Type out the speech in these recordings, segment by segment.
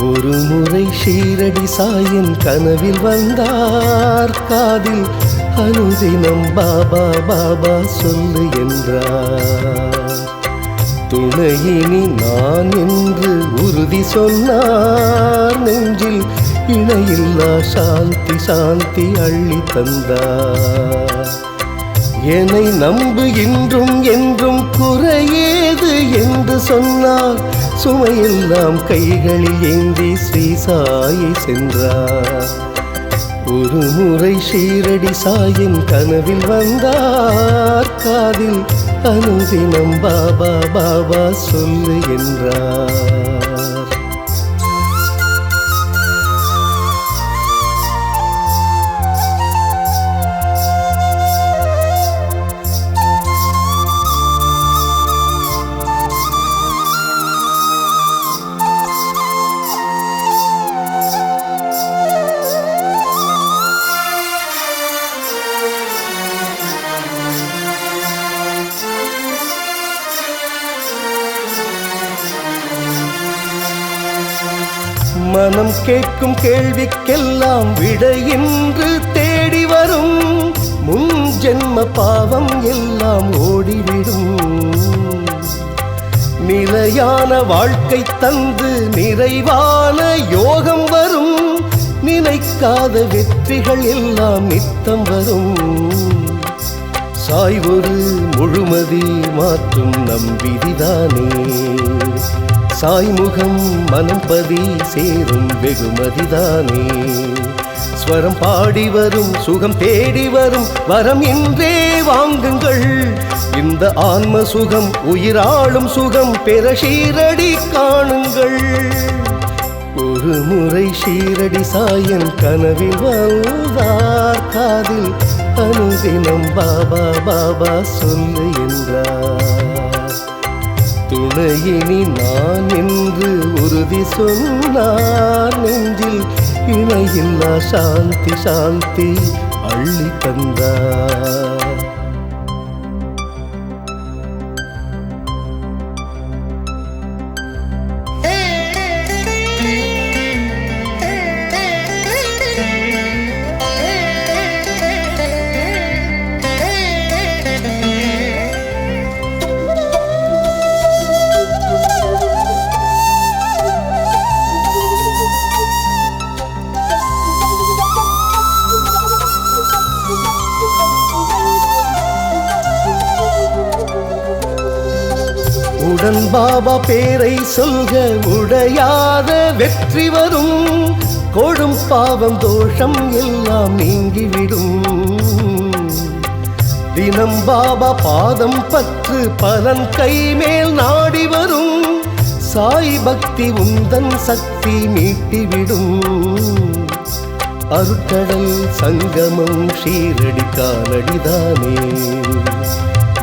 ஒரு முறை ஷீரடி சாயின் கனவில் வந்தார், காதில் அனுதினம் பாபா பாபா சொல்லு என்றார். துணையினி நான் என்று உறுதி சொன்னார், நெஞ்சில் இணையில்லா சாந்தி சாந்தி அள்ளி தந்தார். என்னை நம்பு இன்றும் என்றும் குறையேது என்று சொன்னார், சுமையெல்லாம் கைகளில் ஏந்தி ஸ்ரீ சாயை சென்றார். ஒரு முறை ஷீரடி சாயின் கனவில் வந்தார், காதில் அனுதினம் பாபா பாபா சொல்லு என்றார். மனம் கேட்கும் கேள்விக்கெல்லாம் விடை இன்று தேடி வரும், முன் ஜென்ம பாவம் எல்லாம் ஓடிவிடும். நிலையான வாழ்க்கை தந்து நிறைவான யோகம் வரும், நினைக்காத வெற்றிகள் எல்லாம் நித்தம் வரும். சாய் ஒரு முழுமதி மாற்றும் நம்பிதிதானே, சாய்முகம் மனம் பதி சேரும் வெகுமதிதானே. ஸ்வரம் பாடி வரும் சுகம் தேடி வரும் வரம் இன்றே வாங்குங்கள், இந்த ஆன்ம சுகம் உயிராளும் சுகம் பெற ஷீரடி காணுங்கள். ஒரு முறை ஷீரடி சாயின் கனவில் வந்தார், காதில் அனுதினம் பாபா பாபா சொல்லு என்றார். துணையினி நான் என்று உறுதி சொன்னார், நெஞ்சில் இணையில்லா சாந்தி சாந்தி அள்ளி தந்தார். உடன் பாபா பேரை சொல்க உடையாத வெற்றி வரும், கொடும் பாவம் தோஷம் எல்லாம் நீங்கிவிடும். தினம் பாபா பாதம் பற்று பலன் கைமேல் நாடி வரும், சாய் பக்தி உந்தன் சக்தி மீட்டிவிடும். அருட்கடல் சங்கமம் ஷீரடி காலடிதானே,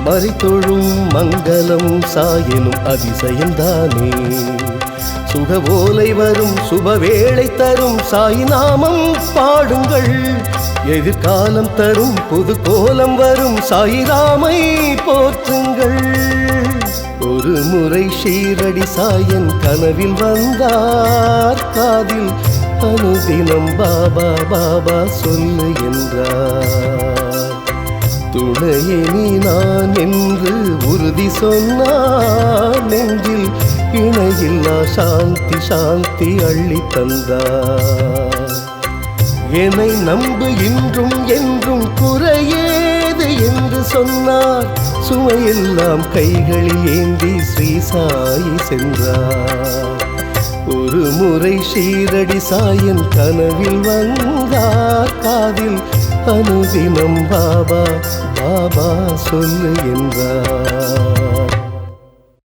மறித்தொழும் மங்களம் சாயினும் அதிசயம்தானே. சுகவோலை வரும் சுபவேளை தரும் சாய் நாமம் பாடுங்கள், எதிர்காலம் தரும் புது கோலம் வரும் சாயிராமை போற்றுங்கள். ஒரு முறை ஷீரடி சாயின் கனவில் வந்தார், காதில் அனுதினம் பாபா பாபா சொல்லு என்றார். துணையினி நான் என்று உறுதி சொன்னார், நெஞ்சில் இணையில்லா சாந்தி சாந்தி அள்ளி தந்தார். என்னை நம்பு இன்றும் என்றும் குறையேது என்று சொன்னார், சுமையெல்லாம் கைகளில் ஏந்தி ஸ்ரீ சாயி சென்றார். ஒரு முறை ஷீரடி சாயின் கனவில் வந்தார், காதில் அனுதினம் பாபா பாபா சொல்லு என்றார்.